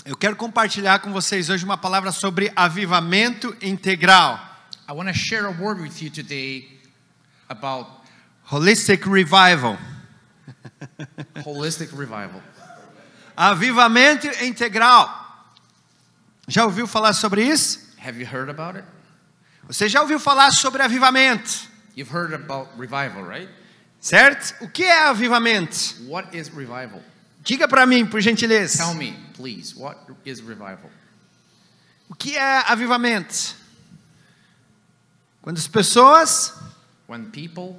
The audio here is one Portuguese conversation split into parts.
Eu quero compartilhar com vocês hoje uma palavra sobre avivamento integral. I want to share a word with you today about Holistic Revival. holistic revival. Avivamento integral. Já ouviu falar sobre isso? Have you heard about it? Você já ouviu falar sobre avivamento? You've heard about revival, right? Certo? O que é avivamento? What is revival? Diga para mim, por gentileza. Tell me, please, what is revival? O que é avivamento? Quando as pessoas... When people...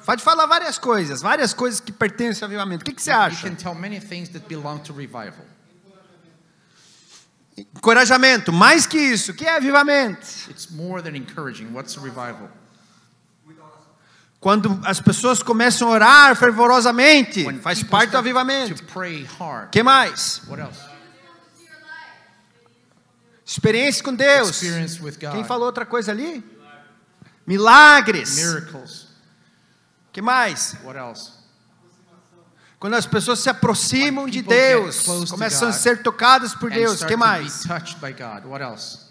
Pode falar várias coisas que pertencem ao avivamento. O que você You acha? can tell many things that belong to revival. Encorajamento. Mais que isso. O que é avivamento? It's more than encouraging. What's revival? Quando as pessoas começam a orar fervorosamente, When faz people parte do start avivamento. to pray hard. O que mais? What else? Experiência com Deus. Experience with God. Quem falou outra coisa ali? Milagres. Miracles. O que mais? What else? Quando as pessoas se aproximam When de people get Deus, close to começam a God ser tocadas por And Deus. O start que to mais? be touched by God. What else?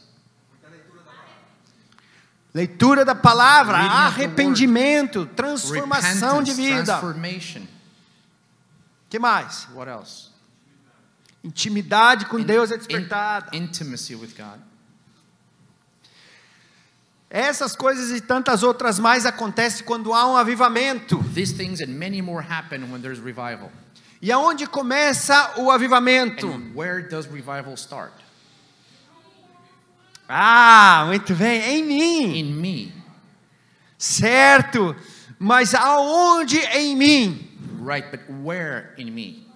Leitura da palavra, Reading of the arrependimento, transformação de Repentance, vida. transformation. O que mais? What else? Intimidade com Deus é despertada. Intimacy with God. Essas coisas e tantas outras mais acontecem quando há um avivamento. These things and many more happen when there's revival. E aonde começa o avivamento? And where does revival start? Ah, muito bem, em mim. In me. Certo, mas aonde em mim? Right, but where in me?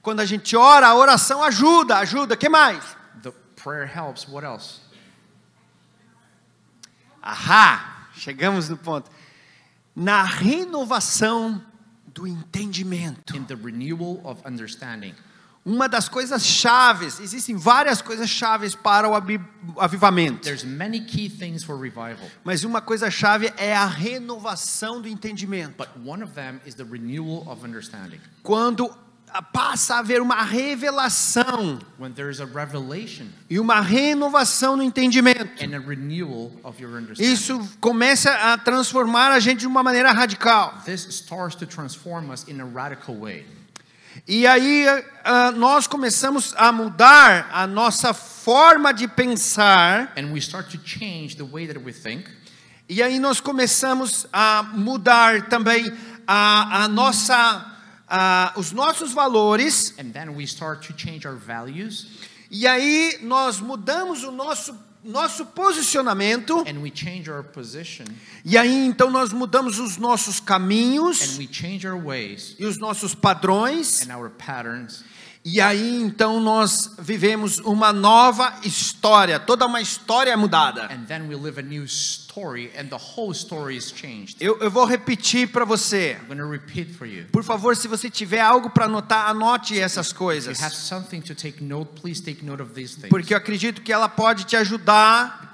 Quando a gente ora, a oração ajuda. O que mais? The prayer helps. What else? Ahá, chegamos no ponto. Na renovação do entendimento. In the renewal of understanding. Uma das coisas chaves, existem várias coisas chaves para o avivamento. There's many key things for revival. Mas uma coisa chave é a renovação do entendimento. But one of them is the renewal of understanding. Quando passa a haver uma revelação When there's a revelation e uma renovação no entendimento, and a renewal of your understanding. isso começa a transformar a gente de uma maneira radical. This starts to transform us in a radical way. E aí nós começamos a mudar a nossa forma de pensar. And we start to change the way that we think. E aí nós começamos a mudar também os nossos valores. And then we start to change our values. E aí nós mudamos o nosso posicionamento. And we change our position. E aí então nós mudamos os nossos caminhos. And we change our ways. E os nossos padrões. And our patterns. E aí então nós vivemos uma nova história. Toda uma história é mudada. And then we live a new story and the whole story is changed. Eu vou repetir para você. I'm going to repeat for you. Por favor, se você tiver algo para anotar, anote essas If you coisas. have something to take note, please take note of these things. Porque eu acredito que ela pode te ajudar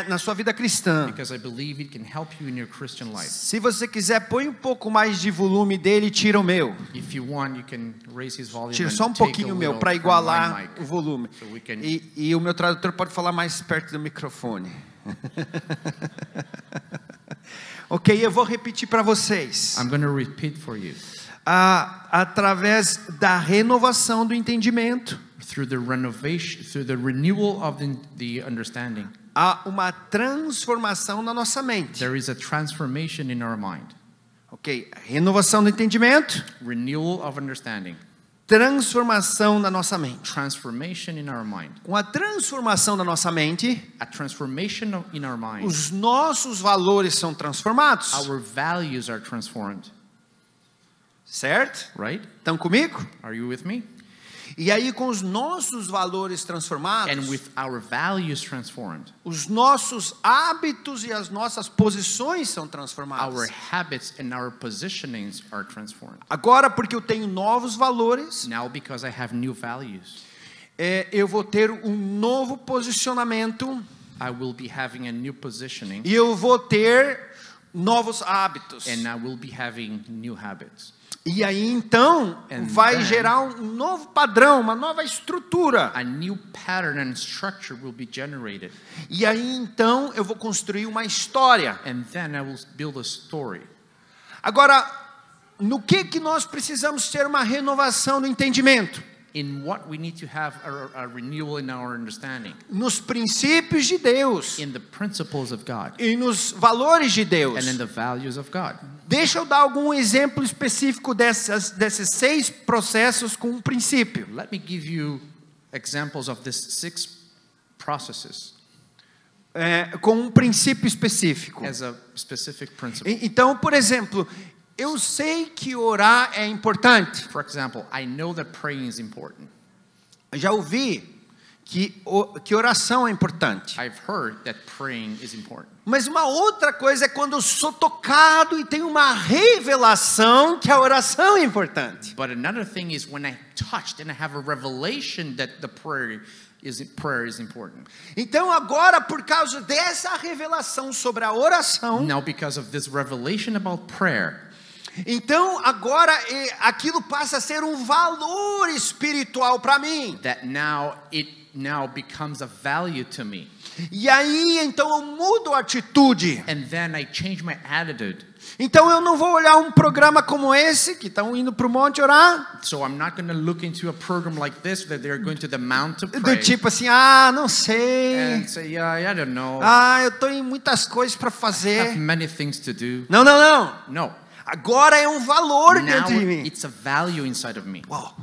na sua vida cristã. Because I believe it can help you in your Christian life. Se você quiser, põe um pouco mais de volume dele e tira o meu. If you want, you can raise his volume Tira and só um take a pouquinho o meu little para from my igualar mic. o volume. So we can- E o meu tradutor pode falar mais perto do microfone. Ok, eu vou repetir para vocês. I'm going to repeat for you. Através da renovação do entendimento, Through the renovation, through the renewal of the understanding, há uma transformação na nossa mente. there is a transformation in our mind. Ok, renovação do entendimento, Renewal of understanding. transformação na nossa mente. Transformation in our mind. Com a transformação da nossa mente, A transformation in our mind. os nossos valores são transformados. Our values are transformed. Certo? Right? Estão comigo? Are you with me? E aí, com os nossos valores transformados, And with our values transformed, os nossos hábitos e as nossas posições são transformadas. our habits and our positionings are transformed. Agora, porque eu tenho novos valores, Now, because I have new values, eu vou ter um novo posicionamento I will be having a new positioning, e eu vou ter novos hábitos. and I will be having new habits. E aí então And vai then- gerar um novo padrão, uma nova estrutura. A new pattern and structure will be generated. E aí então eu vou construir uma história. And then I will build a story. Agora, no que nós precisamos ter uma renovação no entendimento? In what we need to have a renewal in our understanding. Nos princípios de Deus In the principles of God. e nos valores de Deus. And in the values of God. Deixa eu dar algum exemplo específico desses 6 processos com um princípio. Let me give you examples of these 6 processes Com um princípio específico. as a specific principle. Então, por exemplo, eu sei que orar é importante. For example, I know that praying is important. Já ouvi que oração é importante. I've heard that praying is important. Mas uma outra coisa é quando eu sou tocado e tenho uma revelação que a oração é importante. But another thing is when I touched and I have a revelation that the prayer is important. Então agora, por causa dessa revelação sobre a oração, Now because of this revelation about prayer, então agora aquilo passa a ser um valor espiritual para mim. that it now becomes a value to me. E aí então eu mudo a atitude. And then I change my attitude. Então eu não vou olhar um programa como esse, que estão indo para o monte orar, So I'm not going to look into a program like this that they're going to the mount to do pray. tipo assim, não sei. And say, yeah, I don't know. Eu estou em muitas coisas para I have fazer. many things to do. Não. No. Agora é um valor Now dentro de mim. it's a value inside of me. Uau,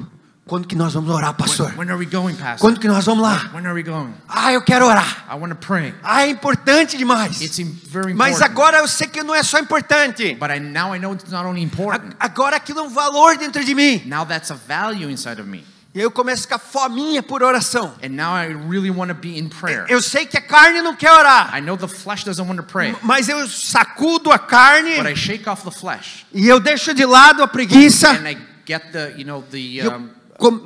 quando que nós vamos orar, pastor? When are we going, Pastor? Quando que nós vamos lá? When are we going? Eu quero orar. I want to pray. É importante demais. It's very important. Mas agora eu sei que não é só importante. But now I know it's not only important. Agora aquilo é um valor dentro de mim. Now that's a value inside of me. E aí eu começo a ficar fominha por oração. And now I really want to be in prayer. Eu sei que a carne não quer orar. I know the flesh doesn't want to pray. Mas eu sacudo a carne But I shake off the flesh. e eu deixo de lado a preguiça. And I get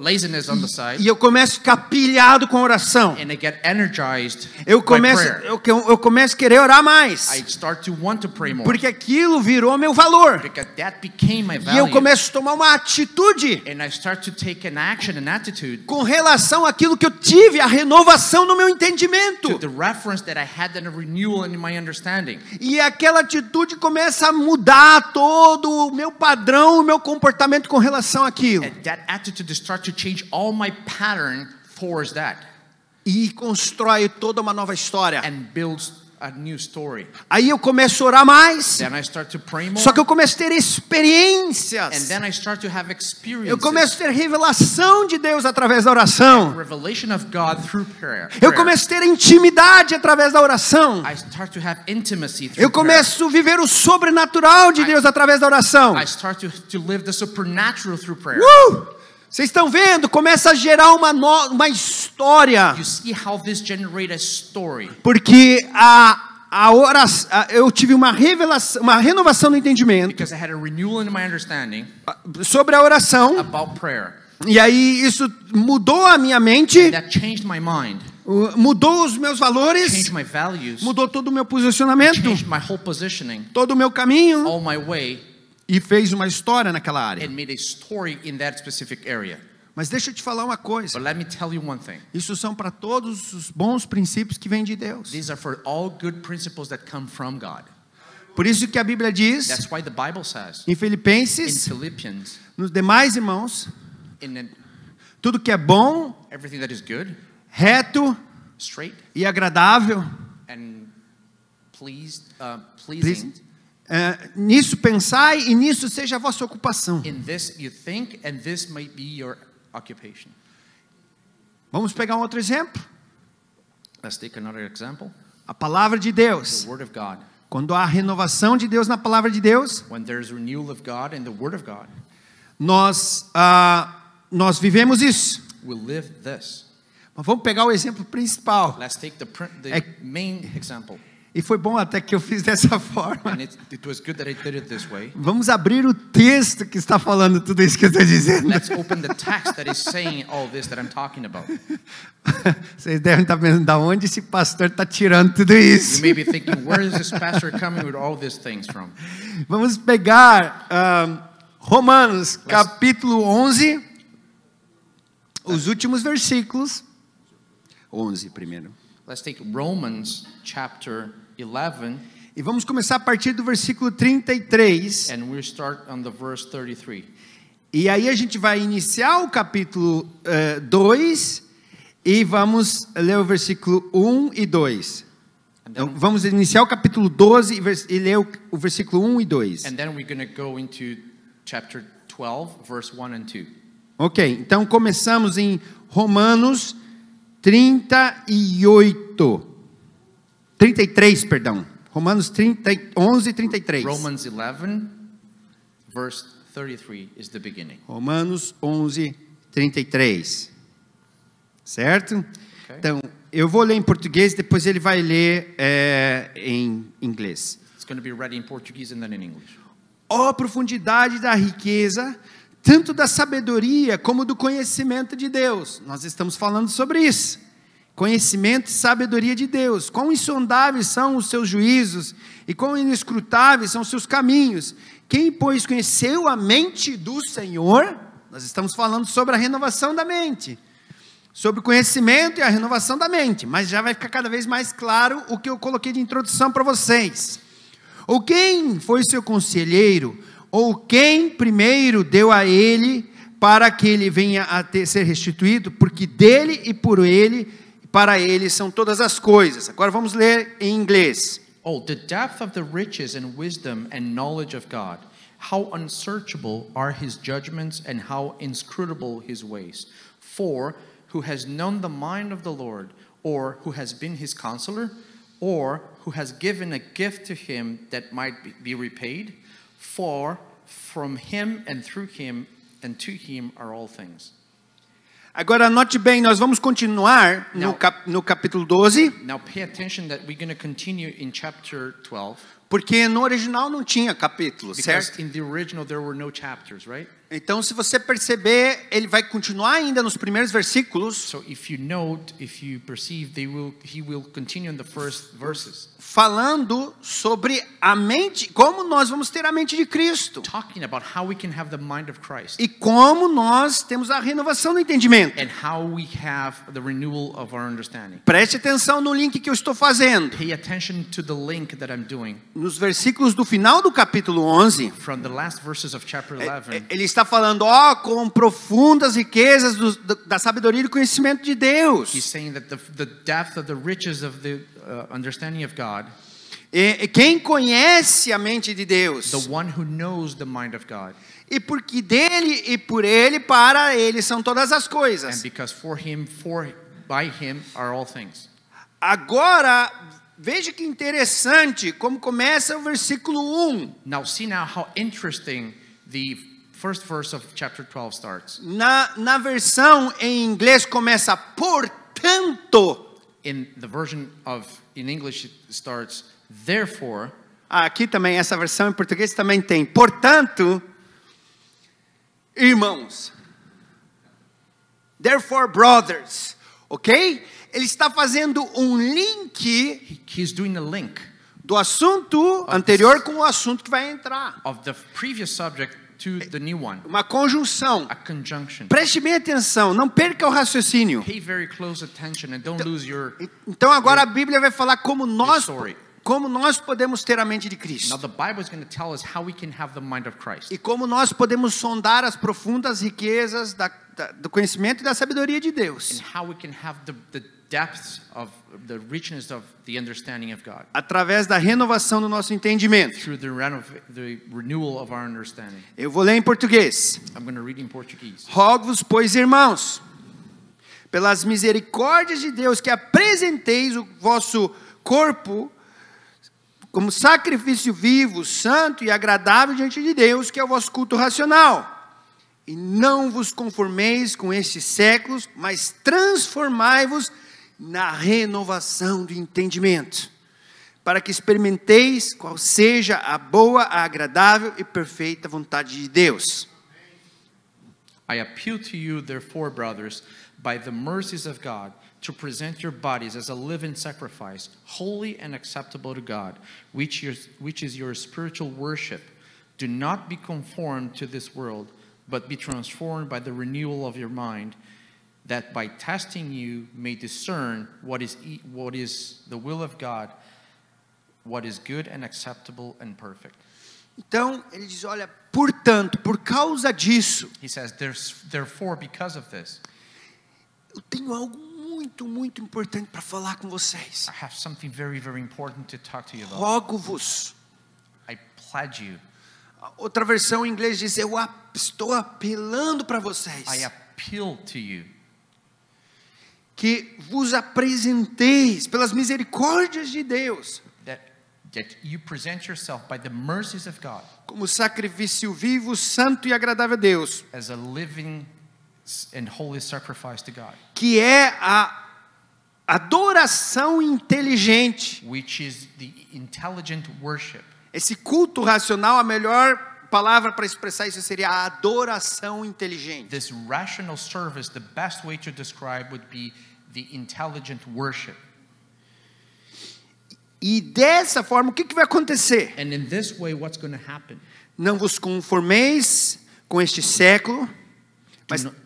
laziness on the side. E eu começo a ficar pilhado com oração. And I get energized Eu by começo, prayer. eu começo a querer orar mais. I start to want to pray more. Porque aquilo virou meu valor. Because that became my E eu value. começo a tomar uma atitude And I start to take an action, an attitude com relação àquilo que eu tive, a renovação no meu entendimento. to the reference that I had and a renewal in my understanding. E aquela atitude começa a mudar todo o meu padrão, o meu comportamento com relação àquilo. And that attitude start to change all my pattern towards that. E constrói toda uma nova história. And builds a new story. Aí eu começo a orar mais. Then I start to pray more. Só que eu começo a ter And experiências. then I start to have experiences. Eu começo a ter revelação de Deus através da oração. Revelation of God through prayer. Eu começo a ter intimidade através da oração. I start to have intimacy through Eu começo a viver o sobrenatural de Deus através da oração. prayer. I start to live the supernatural through prayer. Vocês estão vendo? Começa a gerar uma história. You see how this generates a story. Porque eu tive uma revelação, uma renovação no entendimento Because I had a renewal in my understanding sobre a oração. about prayer. E aí isso mudou a minha mente, That changed my mind, mudou os meus valores, changed my values, mudou todo o meu posicionamento, changed my whole positioning, todo o meu caminho all my way, e fez uma história naquela área. and made a story in that specific area. Mas deixa eu te falar uma coisa. But let me tell you one thing. Isso são para todos os bons princípios que vêm de Deus. These are for all good principles that come from God. Por isso que a Bíblia diz That's why the Bible says em in Filipenses, Philippians, nos demais irmãos, in tudo que é bom, everything that is good, reto straight, e agradável, and pleasing, nisso pensai e nisso seja a vossa ocupação. in this you think, and this might be your occupation. Vamos pegar um outro exemplo? Let's take another example. A palavra de Deus. The Word of God. Quando há renovação de Deus na palavra de Deus, When there's renewal of God in the Word of God, nós vivemos isso. we live this. Mas vamos pegar o exemplo principal. Let's take the É- main example. E foi bom até que eu fiz dessa forma. And it was good that I did it this way. Vamos abrir o texto que está falando tudo isso que eu estou dizendo. Let's open the text that is saying all this that I'm talking about. Vocês devem estar pensando, da onde esse pastor está tirando tudo isso? You may be thinking, where is this pastor coming with all these things from? Vamos pegar Romanos, capítulo 11, os últimos versículos. 11 primeiro. Let's take Romans chapter 11. E vamos começar a partir do versículo 33. And we'll start on the verse 33. E aí a gente vai iniciar o capítulo 2 e vamos ler o versículo 1 e 2. Então, vamos iniciar o capítulo 12 e ler o versículo 1 e 2. And then we're going to go into chapter 12, verse 1 and 2. Ok, então começamos em Romanos 33, perdão. Romanos 11, 33. Romans 11, verse 33 is the beginning. Romanos 11, 33. Certo? Okay. Então, eu vou ler em português, depois ele vai ler em inglês. It's going to be read in Portuguese and then in English. Ó profundidade da riqueza, tanto da sabedoria como do conhecimento de Deus. Nós estamos falando sobre isso. Conhecimento e sabedoria de Deus. Quão insondáveis são os seus juízos e quão inescrutáveis são os seus caminhos. Quem, pois, conheceu a mente do Senhor? Nós estamos falando sobre a renovação da mente. Sobre o conhecimento e a renovação da mente. Mas já vai ficar cada vez mais claro o que eu coloquei de introdução para vocês. Ou quem foi seu conselheiro? Ou quem primeiro deu a ele para que ele venha a ser restituído? Porque dele e por ele, para ele são todas as coisas. Agora vamos ler em inglês. Oh, the depth of the riches and wisdom and knowledge of God. How unsearchable are his judgments and how inscrutable his ways. For who has known the mind of the Lord, or who has been his counselor, or who has given a gift to him that might be repaid? For from him and through him and to him are all things. Agora anote bem, nós vamos continuar no capítulo 12. Now pay attention that we're going to continue in chapter 12. Porque no original não tinha capítulo, certo? Because in the original there were no chapters, right? Então, se você perceber, ele vai continuar ainda nos primeiros versículos. So if you note, if you perceive, he will continue in the first verses. Falando sobre a mente, como nós vamos ter a mente de Cristo. Talking about how we can have the mind of Christ. E como nós temos a renovação do entendimento. And how we have the renewal of our understanding. Preste atenção no link que eu estou fazendo. Pay attention to the link that I'm doing. Nos versículos do final do capítulo 11. From the last verses of chapter 11. Ele está falando, com profundas riquezas da sabedoria e do conhecimento de Deus. He's saying that the depth of the riches of the understanding of God. Quem conhece a mente de Deus? The one who knows the mind of God. E porque dele e por ele, para ele são todas as coisas. And because by him are all things. Agora, veja que interessante como começa o versículo 1. Now see now how interesting the first verse of chapter 12 starts. Na versão em inglês começa portanto. In the version in English it starts therefore. Aqui também essa versão em português também tem. Portanto, irmãos. Therefore, brothers. OK? Ele está fazendo um link. He's doing a link do assunto anterior com o assunto que vai entrar. Of the previous subject to the new one. Uma conjunção. A conjunction. Preste bem atenção, não perca o raciocínio. Pay very close attention and don't lose your. Então agora a Bíblia vai falar como nós podemos ter a mente de Cristo. Now the Bible is going to tell us how we can have the mind of Christ. E como nós podemos sondar as profundas riquezas do conhecimento e da sabedoria de Deus. And how we can have the depths of the richness of the understanding of God. Através da renovação do nosso entendimento. Through the renewal of our understanding. Eu vou ler em português. I'm going to read in Portuguese. Rogo-vos, pois, irmãos, pelas misericórdias de Deus, que apresenteis o vosso corpo como sacrifício vivo, santo e agradável diante de Deus, que é o vosso culto racional. E não vos conformeis com estes séculos, mas transformai-vos na renovação do entendimento, para que experimenteis qual seja a boa, a agradável e perfeita vontade de Deus. I appeal to you, therefore, brothers, by the mercies of God, to present your bodies as a living sacrifice, holy and acceptable to God, which is your spiritual worship. Do not be conformed to this world, but be transformed by the renewal of your mind, that by testing you may discern what is the will of God, what is good and acceptable and perfect. Então, ele diz, olha, portanto, por causa disso, He says, therefore, because of this, eu tenho algo muito, muito importante para falar com vocês. I have something very, very important to talk to you about. Rogo-vos. I pledge you. Outra versão em inglês diz, eu estou apelando para vocês. I appeal to you. Que vos apresenteis pelas misericórdias de Deus. That you present yourself by the mercies of God. Como sacrifício vivo, santo e agradável a Deus. As a living and holy sacrifice to God. Que é a adoração inteligente. Which is the intelligent worship. Esse culto racional, a melhor palavra para expressar isso seria a adoração inteligente. This rational service, the best way to describe would be the intelligent worship. E dessa forma, o que vai acontecer? And in this way, what's going to happen? Não vos conformeis com este século,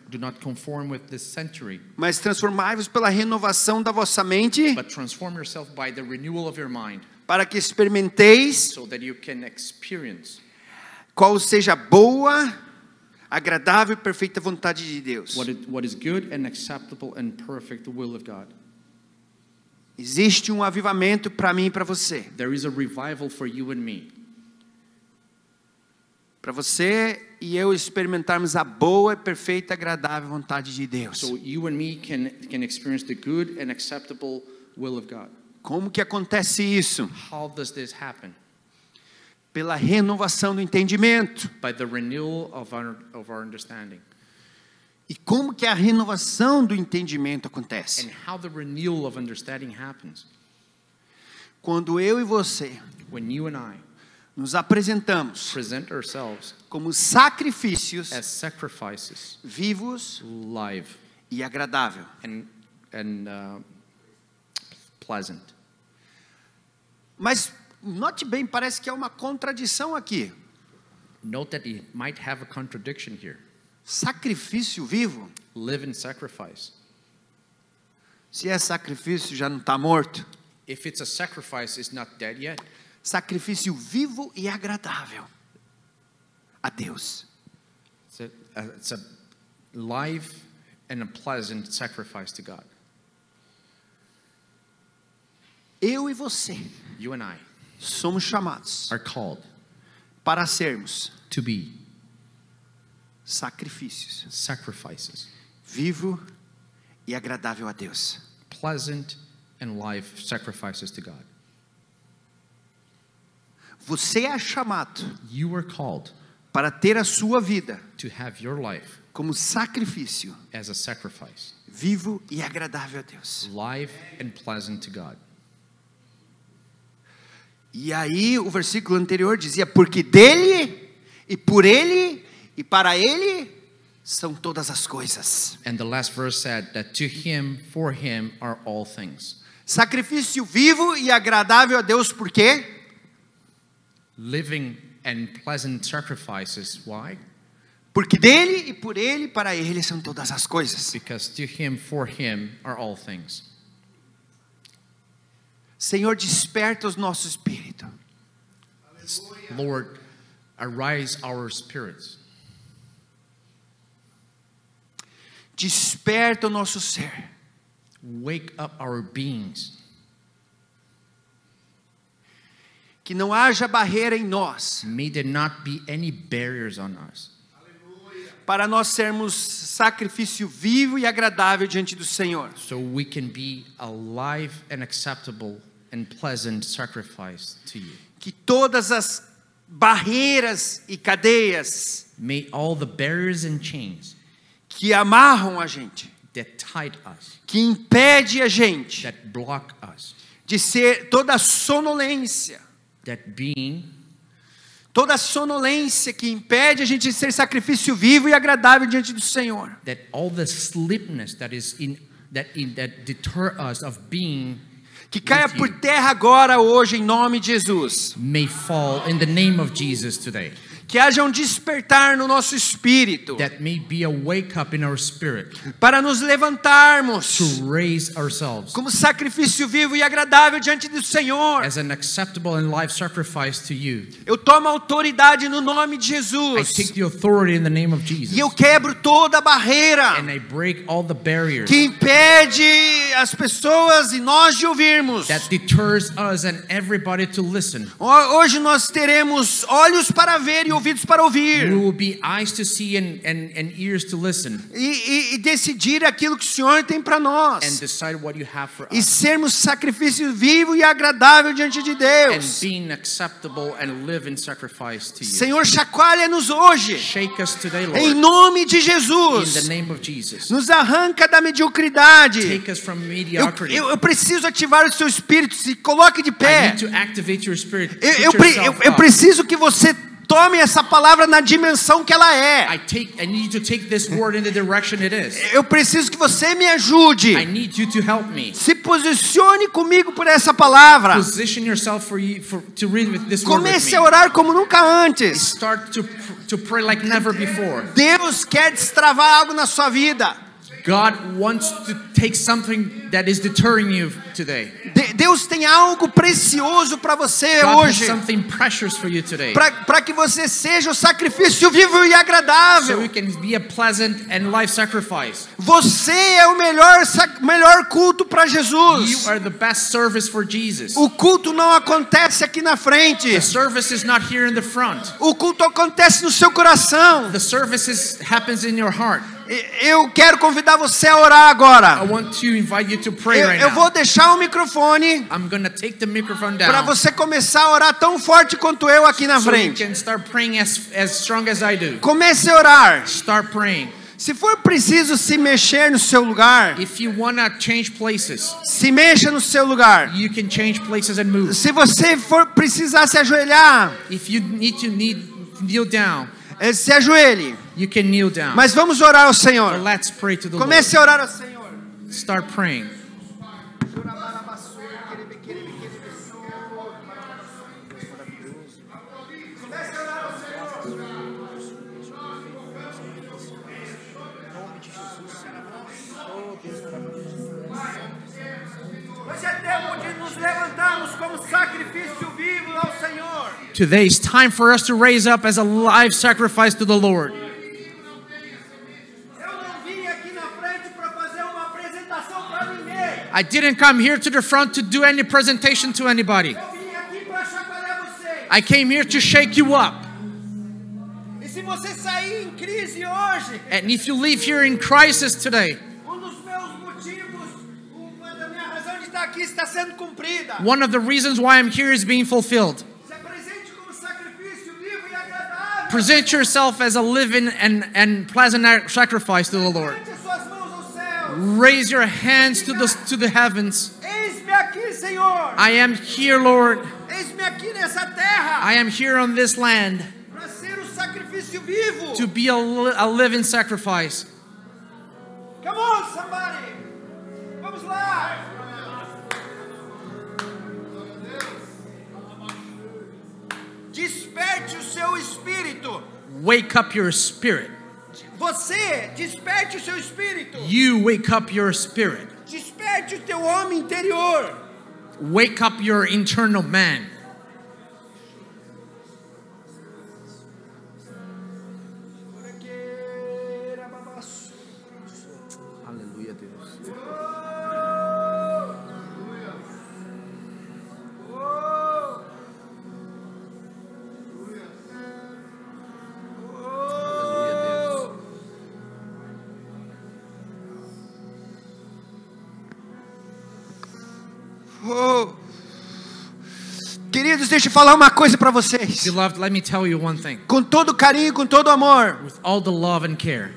do not conform with this century, mas transformai-vos pela renovação da vossa mente, but transform yourself by the renewal of your mind, para que experimenteis so that you can experience qual seja a boa, agradável e perfeita vontade de Deus. what is good and acceptable and perfect, the will of God. Existe um avivamento para mim e para você. There is a revival for you and me. Para você e eu experimentarmos a boa, e perfeita, agradável vontade de Deus. So you and me can experience the good and acceptable will of God. Como que acontece isso? How does this happen? Pela renovação do entendimento. By the renewal of our understanding. E como que a renovação do entendimento acontece? And how the renewal of understanding happens? Quando eu e você When you and I nos apresentamos present ourselves como sacrifícios as sacrifices, vivos live e agradável. and pleasant. Mas note bem, parece que há uma contradição aqui. Note that it might have a contradiction here. Sacrifício vivo? Live in sacrifice. Se é sacrifício, já não está morto. If it's a sacrifice, it's not dead yet. Sacrifício vivo e agradável a Deus. It's a live and a pleasant sacrifice to God. Eu e você You and I somos chamados are called para sermos to be sacrifícios sacrifices, vivo e agradável a Deus. pleasant and live sacrifices to God. Você é chamado You are called para ter a sua vida to have your life como sacrifício as a sacrifice, vivo e agradável a Deus. live and pleasant to God. E aí o versículo anterior dizia, porque dele e por ele e para ele são todas as coisas. And the last verse said that to him, for him are all things. Sacrifício vivo e agradável a Deus, por quê? Living and pleasant sacrifices. Why? Porque dele e por ele e para ele são todas as coisas. Because to him, for him are all things. Senhor, desperta o nosso espírito. Lord, arise our spirits. Desperta o nosso ser. Wake up our beings. Que não haja barreira em nós. May there not be any barriers on us. Para nós sermos sacrifício vivo e agradável diante do Senhor. So we can be a live and acceptable and pleasant sacrifice to you. Que todas as barreiras e cadeias May all the barriers and chains que amarram a gente, that tied us, que impede a gente that block us, de ser toda a sonolência, toda a sonolência que impede a gente de ser sacrifício vivo e agradável diante do Senhor. that all the sleepiness that deter us of being Que caia with por you terra agora, hoje, em nome de Jesus. may fall in the name of Jesus today. que haja um despertar no nosso espírito, that may be a wake up in our spirit para nos levantarmos to raise ourselves como sacrifício vivo e agradável diante do Senhor. as an acceptable and life sacrifice to you. Eu tomo autoridade no nome de I Jesus take the authority in the name of Jesus, e eu quebro toda a barreira and I break all the barriers que impede as pessoas e nós de ouvirmos. that deters us and everybody to listen. Hoje nós teremos olhos para ver e ouvidos para We ouvir will be eyes to see and ears to listen, e decidir aquilo que o Senhor tem para and nós decide what you have for e us, sermos sacrifício vivo e agradável diante de and Deus. being acceptable and live in sacrifice to you. Senhor, chacoalha-nos hoje Shake us today, em Lord, nome de in the Jesus. name of Jesus. Nos arranca da mediocridade. Take us from mediocrity. Eu preciso ativar o seu espírito. Se coloque de I pé. need to activate your spirit. Eu Put yourself eu up. preciso que você tome essa palavra na dimensão que ela é. I need you to take this word in the direction it is. Eu preciso que você me ajude. I need you to help me. Se posicione comigo por essa palavra. Position yourself to read with this word with Comece a me. orar como nunca antes. Start to pray like never before. Deus quer destravar algo na sua vida. God wants to take something that is deterring you today. Deus tem algo precioso para você God has hoje. something precious for you today. Para que você seja o sacrifício vivo e So agradável. you can be a pleasant and life sacrifice. Você é o melhor culto para You Jesus. are the best service for Jesus. O culto não acontece aqui na frente. The service is not here in the front. O culto acontece no seu coração. The service happens in your heart. Eu quero convidar você a orar I agora. want to invite you to pray right Eu vou now. deixar o microfone I'm going to take the microphone para down você começar a orar tão forte quanto eu aqui na so you frente. can start praying as strong as I do. Comece a orar. Start praying. Se for preciso se mexer no seu lugar, If you want to change places, se mexa no seu lugar. you can change places and move. Se você for precisar se ajoelhar, If you need to kneel down, se ajoelhe. you can kneel down. Mas vamos orar ao But Senhor. let's pray to the Lord. Comece a orar ao Senhor. Start praying. Hoje é tempo de nos levantarmos como sacrifício vivo ao Senhor. Today is time for us to raise up as a live sacrifice to the Lord. Eu não vim aqui na frente para fazer uma apresentação para ninguém. I didn't come here to the front to do any presentation to anybody. Eu vim aqui para chacoalhar você. I came here to shake you up. E se você sair em crise hoje, And if you leave here in crisis today, dos meus motivos, uma da minha razão de estar aqui está sendo cumprida. one of the reasons why I'm here is being fulfilled. Se apresente como sacrifício vivo e agradável. Present yourself as a living and pleasant sacrifice to the Lord. Levante suas mãos aos céus. Raise your hands to the heavens. Eis-me aqui, Senhor. I am here, Lord. Eis-me aqui nessa terra. I am here on this land Para ser o sacrifício vivo. to be a living sacrifice. Come on, somebody. Vamos lá. Desperte o seu espírito. Wake up your spirit. Você, desperte o seu espírito. You wake up your spirit. Desperte o teu homem interior. Wake up your internal man. Aleluia, Deus. Oh. Queridos, deixa eu falar uma coisa para vocês. Beloved, let me tell you one thing. Com todo carinho, com todo amor. With all the love and care,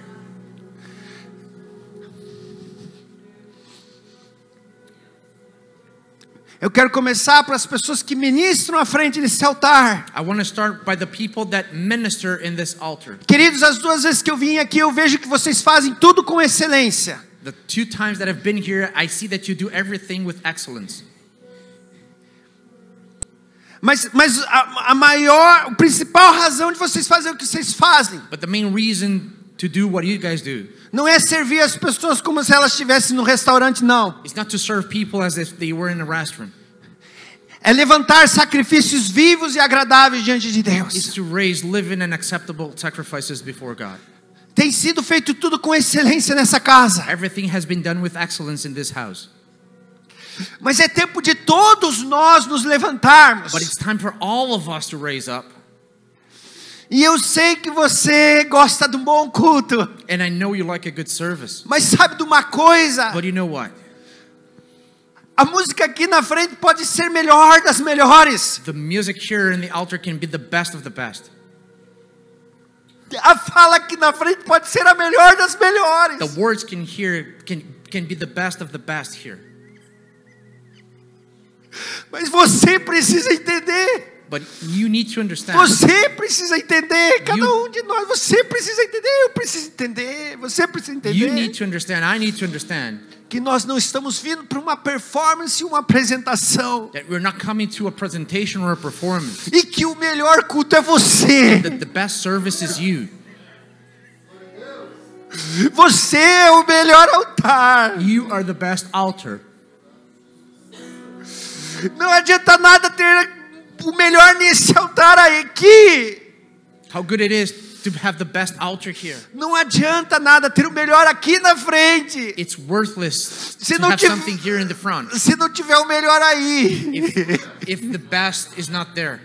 Eu quero começar para as pessoas que ministram à frente desse altar. I want to start by the people that minister in this altar. Queridos, as duas vezes que eu vim aqui, eu vejo que vocês fazem tudo com excelência. The 2 times that I've been here, I see that you do everything with excellence. Mas a principal razão de vocês fazerem o que vocês fazem But the main reason to do what you guys do não é servir as pessoas como se elas estivessem no restaurante, não. is not to serve people as if they were in a restaurant. É levantar sacrifícios vivos e agradáveis diante de It's Deus. to raise living and acceptable sacrifices before God. Tem sido feito tudo com excelência nessa casa. Everything has been done with excellence in this house. Mas é tempo de todos nós nos levantarmos. But it's time for all of us to raise up. E eu sei que você gosta de um bom culto. And I know you like a good service. Mas sabe de uma coisa? But you know what? A música aqui na frente pode ser melhor das melhores. The music here in the altar can be the best of the best. A fala aqui na frente pode ser a melhor das melhores. The words can be the best of the best here. Mas você precisa entender. But you need to understand. Você precisa entender. Cada um de nós. Você precisa entender. Eu preciso entender. Você precisa entender. You need to understand. I need to understand. Que nós não estamos vindo para uma performance, uma apresentação. That we're not coming to a presentation or a performance. E que o melhor culto é você. That the best service is you. Você é o melhor altar. You are the best altar. Não adianta nada ter o melhor nesse altar aqui. How good it is to have the best altar here. Não adianta nada ter o melhor aqui na frente. It's worthless Se to não have tiver- something here in the front Se não tiver o melhor aí. if the best is not there.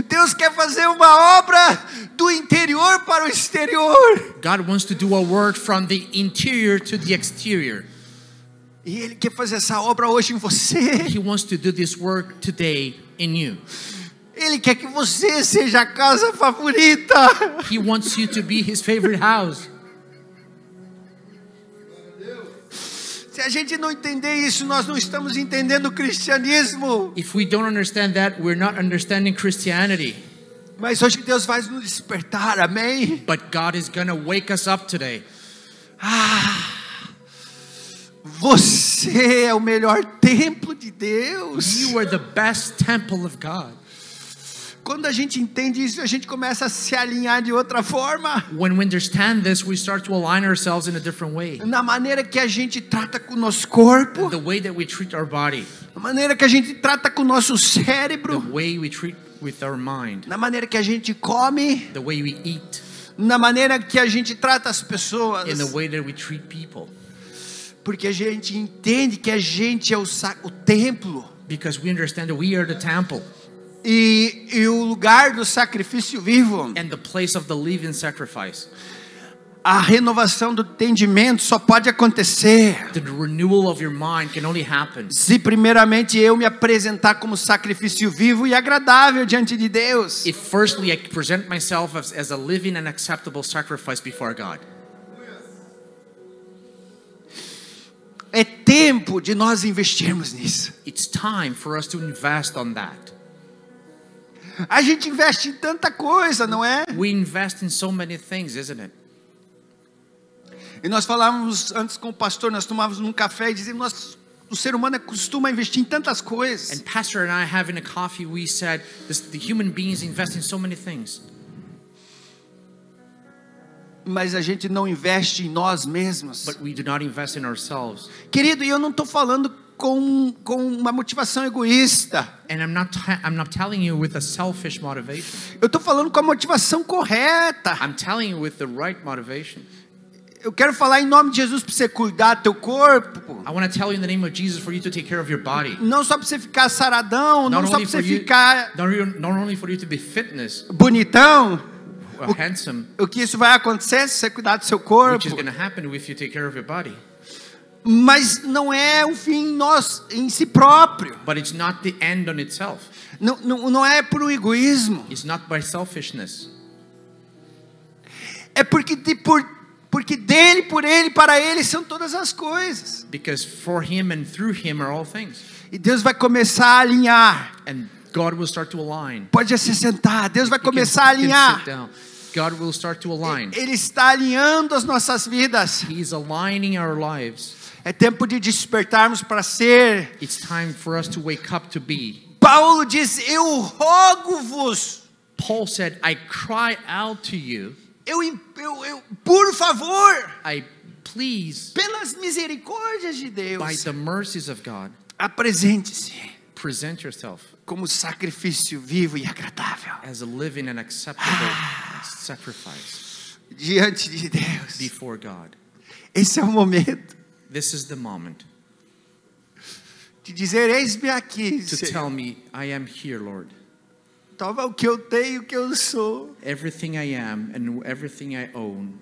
Deus quer fazer uma obra do interior para o exterior. God wants to do a work from the interior to the exterior. E Ele quer fazer essa obra hoje em você. He wants to do this work today in you. Ele quer que você seja a casa favorita. He wants you to be his favorite house. Se a gente não entender isso, nós não estamos entendendo o cristianismo. If we don't understand that, we're not understanding Christianity. Mas hoje Deus vai nos despertar, amém? But God is going to wake us up today. Você é o melhor templo de Deus. You are the best temple of God. Quando a gente entende isso, a gente começa a se alinhar de outra forma. When we understand this, we start to align ourselves in a different way. Na maneira que a gente trata com o nosso corpo, The way that we treat our body, na maneira que a gente trata com o nosso the cérebro, way we treat with our mind, na maneira que a gente come, the way we eat, na maneira que a gente trata as pessoas. in the way that we treat people. Porque a gente entende que a gente é o templo. Because we understand that we are the temple E o lugar do sacrifício vivo. and the place of the living sacrifice. A renovação do entendimento só pode acontecer The renewal of your mind can only happen se primeiramente eu me apresentar como sacrifício vivo e agradável diante de Deus. if firstly I present myself as a living and acceptable sacrifice before God. É tempo de nós investirmos nisso. It's time for us to invest on that. A gente investe em tanta coisa, não é? We invest in so many things, isn't it? E nós falávamos antes com o pastor, nós tomávamos um café e dizíamos, o ser humano costuma investir em tantas coisas. And Pastor and I having a coffee, we said the human beings invest in so many things. Mas a gente não investe em nós mesmos. But we do not invest in ourselves. Querido, e eu não estou falando com uma motivação egoísta. And I'm not telling you with a selfish motivation. Eu estou falando com a motivação correta. I'm telling you with the right motivation. Eu quero falar em nome de Jesus para você cuidar do teu corpo. I want to tell you in the name of Jesus for you to take care of your body. Não só para você ficar saradão, não só para você ficar Not only for you to be fitness, bonitão. handsome, O que isso vai acontecer se você cuidar do seu corpo. which is going to happen if you take care of your body. Mas não é um fim em si próprio. But it's not the end on itself. Não é por um egoísmo. It's not by selfishness. É porque dele, por ele, para ele são todas as coisas. Because for him and through him are all things. E Deus vai começar a alinhar. And God will start to align. Pode se sentar. Deus vai começar a You can sit alinhar. down. God will start to align. Ele está alinhando as nossas vidas. He is aligning our lives. É tempo de despertarmos para ser. It's time for us to wake up to be. Paulo diz: eu rogo-vos. Paul said, I cry out to you. Por favor, I please, pelas misericórdias de Deus, by the mercies of God, apresente-se present yourself como sacrifício vivo e agradável as a living and acceptable sacrifice diante de Deus. before God. Esse é o momento This is the moment de dizer: eis-me aqui, to Senhor. tell me, I am here, Lord. Toma o que eu tenho, o que eu sou. Everything I am and everything I own.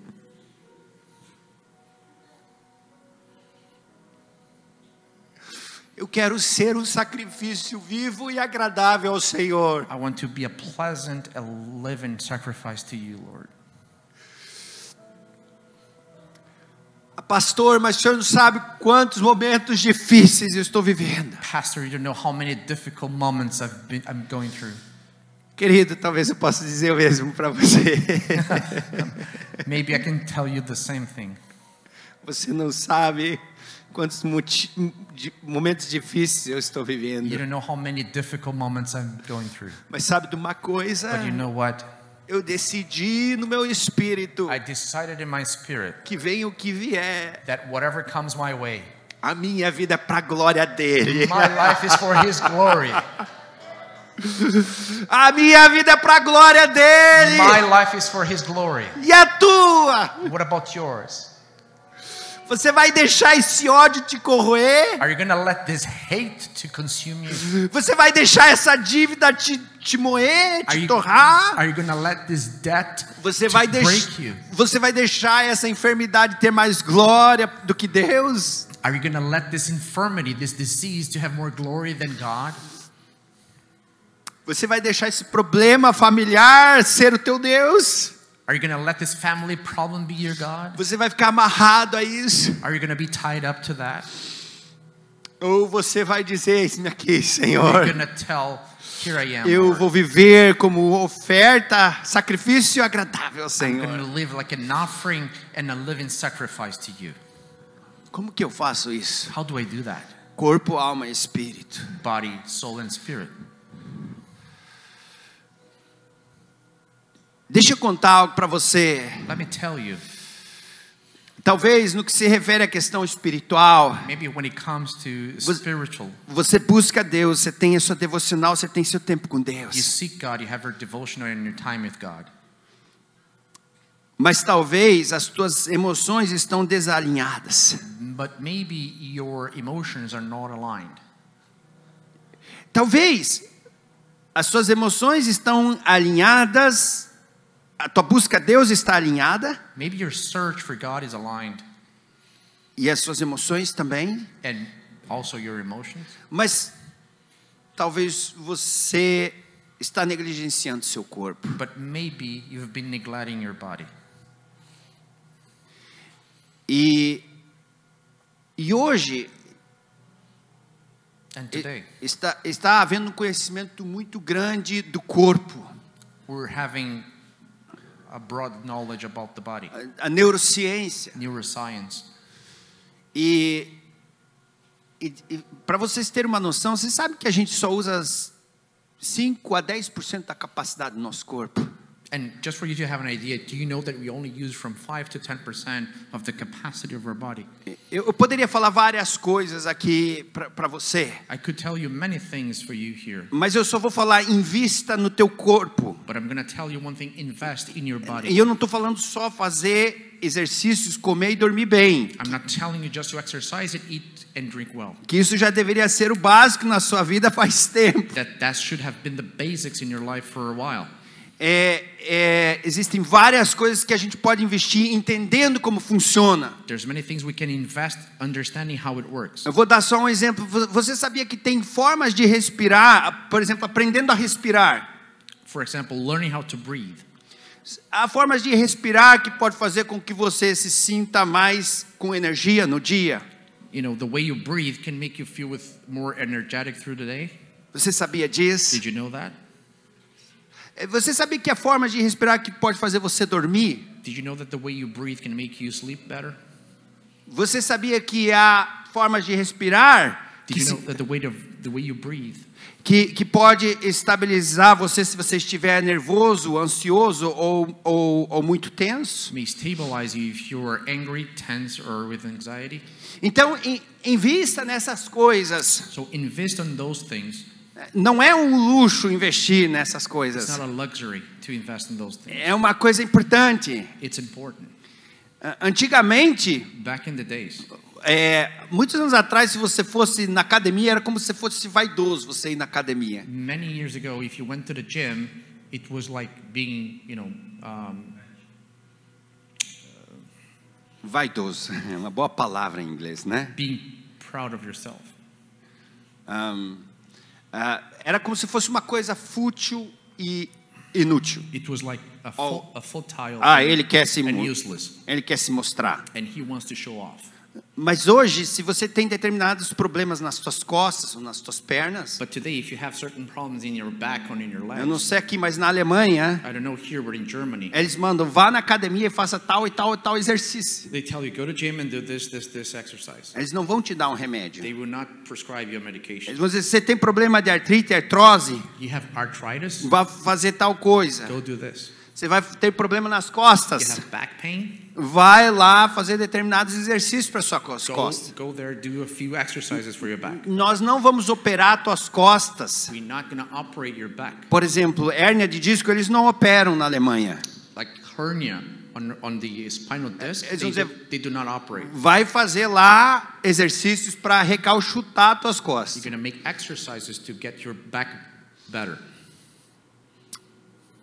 Eu quero ser um sacrifício vivo e agradável ao Senhor. I want to be a pleasant and living sacrifice to you, Lord. Pastor, mas o senhor não sabe quantos momentos difíceis eu estou vivendo. Pastor, you don't know how many difficult moments I'm going through. Querido, talvez eu possa dizer o mesmo para você. Maybe I can tell you the same thing. Você não sabe quantos momentos difíceis eu estou vivendo. You don't know how many difficult moments I'm going through. Mas sabe de uma coisa? But you know what? Eu decidi no meu espírito I decided in my spirit que venha o que vier, that whatever comes my way, a minha vida é para a glória dele. my life is for His glory. A minha vida é para a glória dele. My life is for His glory. E a tua? What about yours? Você vai deixar esse ódio te corroer? Are you going to let this hate to consume you? Você vai deixar essa dívida te moer, te torrar? Are you going to let this debt Você to vai break you? Você vai deixar essa enfermidade ter mais glória do que Deus? Are you going to let this infirmity, this disease to have more glory than God? Você vai deixar esse problema familiar ser o teu Deus? Are you going to let this family problem be your God? Você vai ficar amarrado a isso? Are you going to be tied up to that? Ou você vai dizer: eis-me aqui, Are Senhor. you going to tell, here I am, Eu Lord. vou viver como oferta, sacrifício agradável, I'm Senhor. going to live like an offering and a living sacrifice to you. Como que eu faço isso? How do I do that? Corpo, alma e espírito. Body, soul, and spirit. Deixa eu contar algo para você. Let me tell you, Talvez no que se refere à questão espiritual, maybe when it comes to spiritual, você busca Deus, você tem a sua devocional, você tem seu tempo com you Deus. seek God, you have your devotional and your time with God. Mas talvez as tuas emoções estão desalinhadas. But maybe your emotions are not aligned. Talvez as suas emoções estão alinhadas, a tua busca a Deus está alinhada, Maybe your search for God is aligned, e as suas emoções também, and also your emotions. mas talvez você está negligenciando seu corpo. But maybe you've been neglecting your body. E hoje And today, está havendo um conhecimento muito grande do corpo. we're having a broad knowledge about the body, A neurociência. neuroscience. E para vocês terem uma noção, você sabe que a gente só usa 5 a 10% da capacidade do nosso corpo. And just for you to have an idea, do you know that we only use from 5 to 10% of the capacity of our body? Eu poderia falar várias coisas aqui para você, I could tell you many things for you here, mas eu só vou falar: invista no teu corpo. but I'm going to tell you one thing: invest in your E body. eu não estou falando só fazer exercícios, comer e dormir bem, I'm not telling you just to exercise it, eat and drink well. que isso já deveria ser o básico na sua vida faz tempo. That should have been the basics in your life for a while. Existem várias coisas que a gente pode investir entendendo como funciona. There's many things we can invest understanding how it works. Eu vou dar só um exemplo. Você sabia que tem formas de respirar, por exemplo, aprendendo a respirar? For example, learning how to breathe. Há formas de respirar que pode fazer com que você se sinta mais com energia no dia. You know, the way you breathe can make you feel with more energetic through the day. Você sabia disso? Did you know that? Você sabia que há formas de respirar que pode fazer você dormir? Did you know that the way you breathe can make you sleep better? Você sabia que há formas de respirar Did you know that the way you breathe que pode estabilizar você se você estiver nervoso, ansioso ou muito tenso? may stabilize you if you are angry, tense, or with anxiety? Então, invista nessas coisas. So invest on those things. Não é um luxo investir nessas It's coisas. not a luxury to invest in those things. É uma coisa importante. It's important. Antigamente, Back in the days, muitos anos atrás, se você fosse na academia, era como se fosse vaidoso você ir na academia. many years ago, if you went to the gym, it was like being, Vaidoso, é uma boa palavra em inglês, né? being proud of yourself. Era como se fosse uma coisa fútil e inútil. It was like a futile Ele quer and useless, ele quer se mostrar. and he wants to show off. Mas hoje, se você tem determinados problemas nas suas costas ou nas suas pernas, But today, if you have certain problems in your back or in your eu não legs, sei aqui, mas na Alemanha, I don't know here, but in Germany, eles mandam vá na academia e faça tal e tal e tal exercício. they tell you go to gym and do this exercise. Eles não vão te dar um remédio. They will not prescribe you a medication. Eles vão dizer, você tem problema de artrite, artrose, You have arthritis, vá fazer tal coisa. go do this. Você vai ter problema nas You costas, have back pain, vai lá fazer determinados exercícios para suas costas. go there, do a few exercises for your back. Nós não vamos operar tuas costas. We're not going to operate your back. Por exemplo, hérnia de disco eles não operam na Alemanha. Like hernia on the spinal disc, Eles vão dizer, they do not operate. vai fazer lá exercícios para recalchutar tuas You're costas. going to make exercises to get your back better.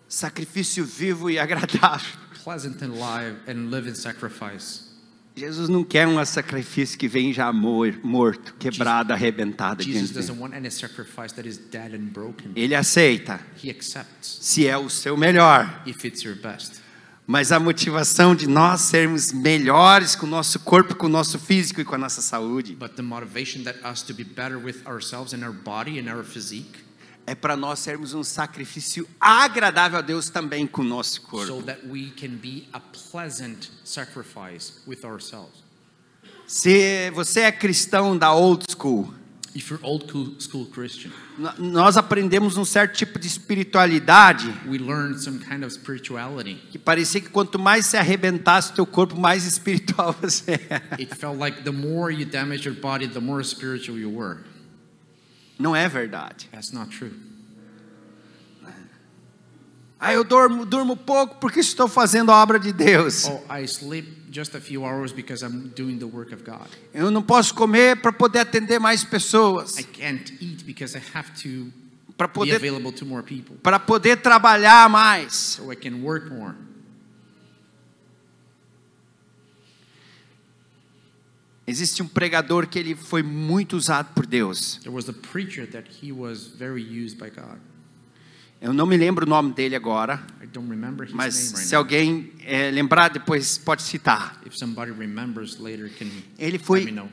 Sacrifício vivo e agradável. Pleasant and live in sacrifice. Jesus não quer um sacrifício que vem já morto, quebrado, arrebentado. Jesus diante doesn't dele. want any sacrifice that is dead and broken. Ele aceita, He accepts se é o seu melhor. if it's your best. Mas a motivação de nós sermos melhores com o nosso corpo, com o nosso físico e com a nossa saúde But the motivation that us to be better with ourselves and our body and our physique, é para nós sermos um sacrifício agradável a Deus também com o nosso so corpo. that we can be a pleasant sacrifice with ourselves. Se você é cristão da old school, If you're old school Christian, nós aprendemos um certo tipo de espiritualidade we learned some kind of spirituality. que parecia que quanto mais se arrebentasse o teu corpo, mais espiritual você era. It felt like the more you damage your body, the more spiritual you were. Não é verdade. That's not true. Eu durmo pouco porque estou fazendo a obra de Deus. Oh, I sleep just a few hours because I'm doing the work of God. Eu não posso comer para poder atender mais pessoas, I can't eat because I have to para be poder available to more people, trabalhar mais. so I can work more. Existe um pregador que ele foi muito usado por Deus. There was a preacher that he was very used by God. Eu não me lembro o nome dele agora, I don't remember his mas name right se now. alguém lembrar depois pode citar. If somebody remembers later, can Ele let me foi know.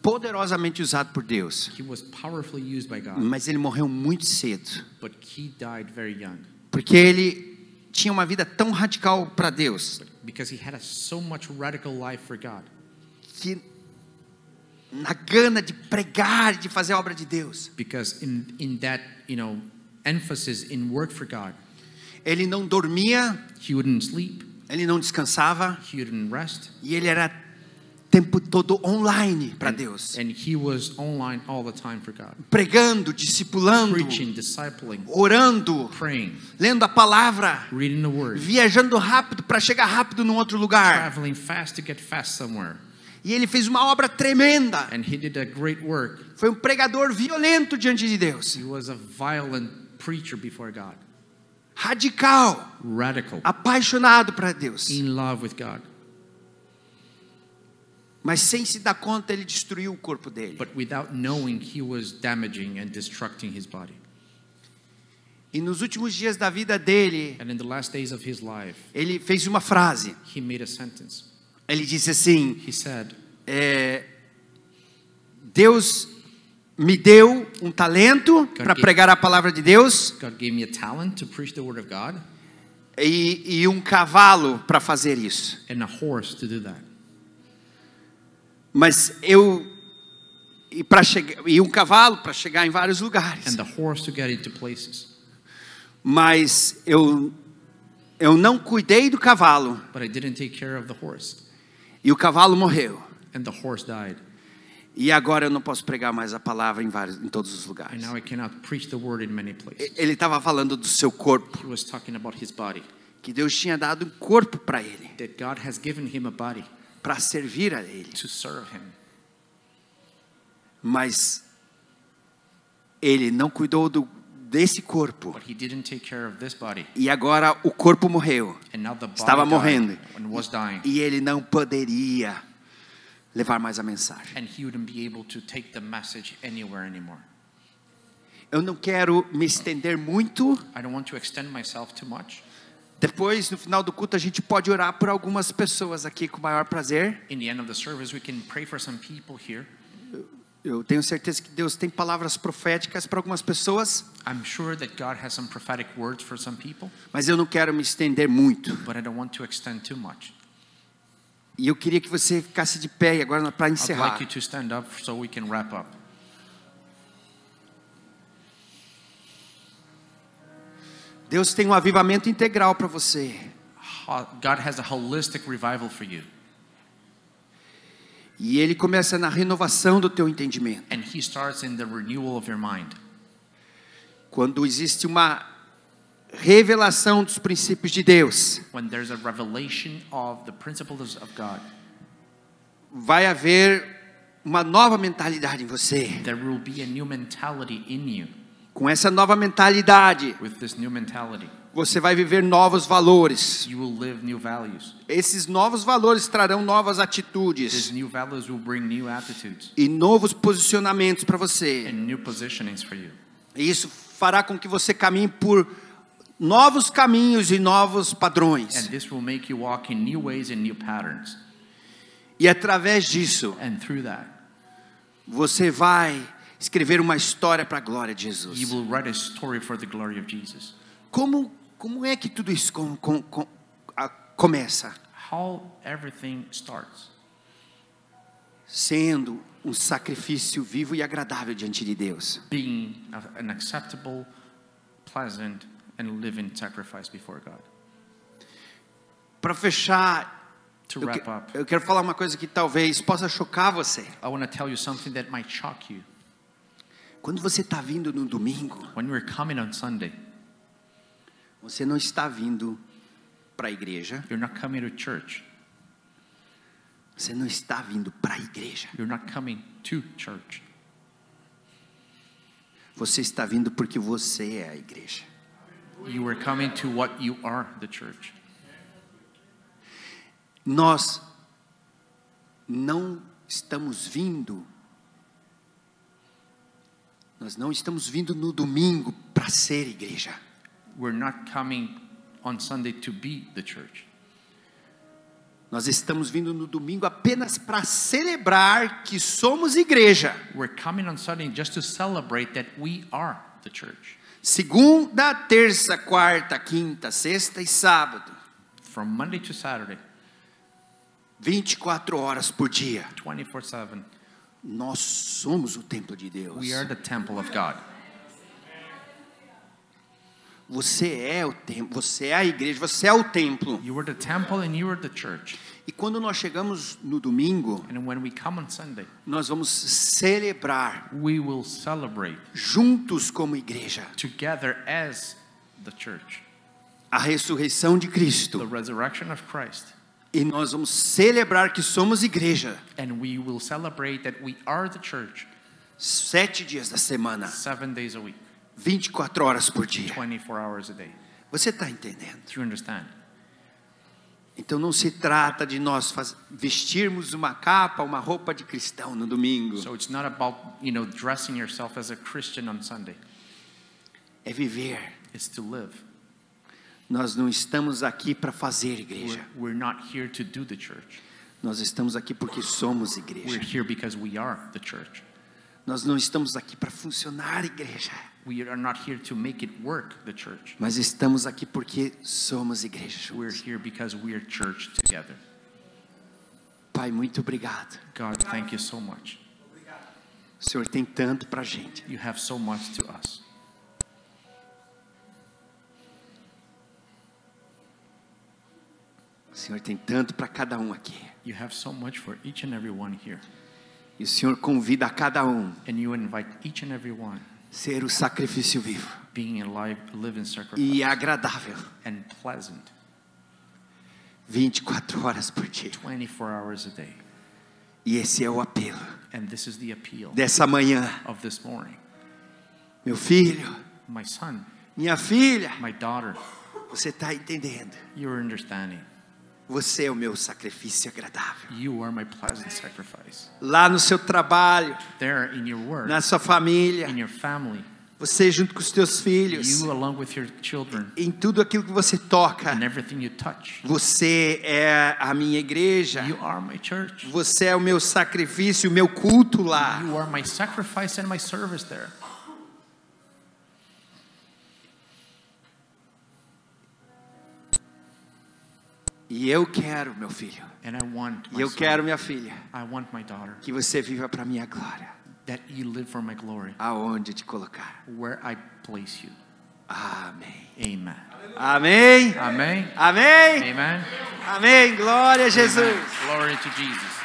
poderosamente usado por Deus, He was powerfully used by God, mas ele morreu muito cedo, but he died very young porque ele tinha uma vida tão radical para Deus because he had so much radical life for God. que na gana de pregar, de fazer a obra de Deus, Because in that, emphasis in work for God, ele não dormia, he wouldn't sleep, ele não descansava he wouldn't rest, e ele era o tempo todo online para Deus, and he was online all the time for God, pregando, discipulando, preaching, discipling, orando, praying, lendo a palavra, reading the word, viajando rápido para chegar rápido num outro lugar. traveling fast to get fast somewhere. E ele fez uma obra tremenda. And he did a great work. Foi um pregador violento diante de Deus, He was a violent preacher before God, radical, radical, apaixonado para Deus. in love with God. Mas sem se dar conta, ele destruiu o corpo dele. But without knowing, he was damaging and destructing his body. E nos últimos dias da vida dele, And in the last days of his life, ele fez uma frase. he made a sentence. Ele disse assim: He said, Deus me deu um talento para pregar a palavra de Deus God gave me a talent to preach the word of God e um cavalo para fazer isso. and a horse to do that. Mas e um cavalo para chegar em vários lugares. and the horse to get into places. Mas eu não cuidei do cavalo But I didn't take care of the horse, e o cavalo morreu. and the horse died. E agora eu não posso pregar mais a palavra em todos os And lugares. now I cannot preach the word in many places. Ele estava falando do seu corpo, He was talking about his body, que Deus tinha dado um corpo para ele, that God has given him a body para servir a ele. to serve him. Mas ele não cuidou desse corpo. But he didn't take care of this body. E agora o corpo morreu. And now the body Estava died morrendo. and was dying. E ele não poderia levar mais a mensagem. And he wouldn't be able to take the message anywhere anymore. Eu não quero me estender muito. I don't want to extend myself too much. Depois, no final do culto, a gente pode orar por algumas pessoas aqui com o maior prazer. In the end of the service, we can pray for some people here. Eu tenho certeza que Deus tem palavras proféticas para algumas pessoas, I'm sure that God has some prophetic words for some people, mas eu não quero me estender muito. but I don't want to extend too much. E eu queria que você ficasse de pé agora para I'd encerrar. like you to stand up so we can wrap up. Deus tem um avivamento integral para você. God has a holistic revival for you. E ele começa na renovação do teu entendimento. And he starts in the renewal of your mind. Quando existe uma revelação dos princípios de Deus, When there's a revelation of the principles of God, vai haver uma nova mentalidade em você. there will be a new mentality in you. Com essa nova mentalidade, With this new mentality, você vai viver novos valores. you will live new values. Esses novos valores trarão novas These atitudes new values will bring new attitudes e novos posicionamentos para você. and new positionings for you. E isso fará com que você caminhe por novos caminhos e novos padrões. And this will make you walk in new ways and new patterns. E através disso, And through that, você vai escrever uma história para a glória de you Jesus. will write a story for the glory of Jesus. Como é que tudo isso começa? How everything starts. Sendo um sacrifício vivo e agradável diante de Deus. Being an acceptable, pleasant, and living sacrifice before God. Para fechar, To wrap up, eu quero falar uma coisa que talvez possa chocar você. I want to tell you something that might shock you. Quando você está vindo no domingo, When we're coming on Sunday, você não está vindo para a igreja. you're not coming to church. Você não está vindo para a igreja. You're not coming to church. Você está vindo porque você é a igreja. You are coming to what you are, the church. Nós não estamos vindo. Nós não estamos vindo no domingo para ser igreja. We're not coming on Sunday to be the church. Nós estamos vindo no domingo apenas para celebrar que somos igreja. We're coming on Sunday just to celebrate that we are the church. Segunda, terça, quarta, quinta, sexta e sábado. From Monday to Saturday, 24 horas por dia. 24/7. Nós somos o templo de Deus. We are the temple of God. Você é o templo, você é a igreja, você é o templo. You are the temple and you are the church. E quando nós chegamos no domingo, And when we come on Sunday, nós vamos celebrar we will celebrate juntos como igreja together as the church a ressurreição de the Cristo. resurrection of Christ. E nós vamos celebrar que somos igreja And we will celebrate that we are the church 7 dias da semana, 7 days a week, 24 horas por dia. 24 hours a day. Você está entendendo? Do you understand? Então não se trata de nós vestirmos uma capa, uma roupa de cristão no domingo. So it's not about, dressing yourself as a Christian on Sunday. É viver. It's to live. Nós não estamos aqui para fazer igreja. We're not here to do the church. Nós estamos aqui porque somos We're igreja. here because we are the church. Nós não estamos aqui para funcionar igreja. We are not here to make it work, the church. Mas estamos aqui porque somos igreja We're juntos. here because we are church together. Pai, Pai, muito obrigado. God, thank you so much. O Senhor tem tanto para a gente. You have so much to us. O Senhor tem tanto para cada um aqui. You have so much for each and every one here. E o Senhor convida a cada um And you invite each and every one ser o sacrifício vivo being a living sacrifice e agradável. and pleasant 24 horas por dia. 24 hours a day. E esse é o apelo And this is the appeal dessa manhã. of this morning. Meu filho, My son, minha filha, my daughter, você está entendendo? you're understanding. Você é o meu sacrifício agradável. You are my pleasant sacrifice. Lá no seu trabalho, There in your work, na sua família, in your family, você junto com os teus filhos, you along with your children, em tudo aquilo que você toca, and everything you touch. você é a minha igreja. You are my church. Você é o meu sacrifício, o meu culto lá. You are my sacrifice and my service there. E eu quero, meu filho, And I want e my eu son, quero, minha filha, I want my daughter, que você viva para minha glória, that you live for my glory, aonde te colocar. where I place you. Amém. Amen. Amém. Amen. Amém. Amen. Amém. Glória a Jesus. Amen. Glory to Jesus.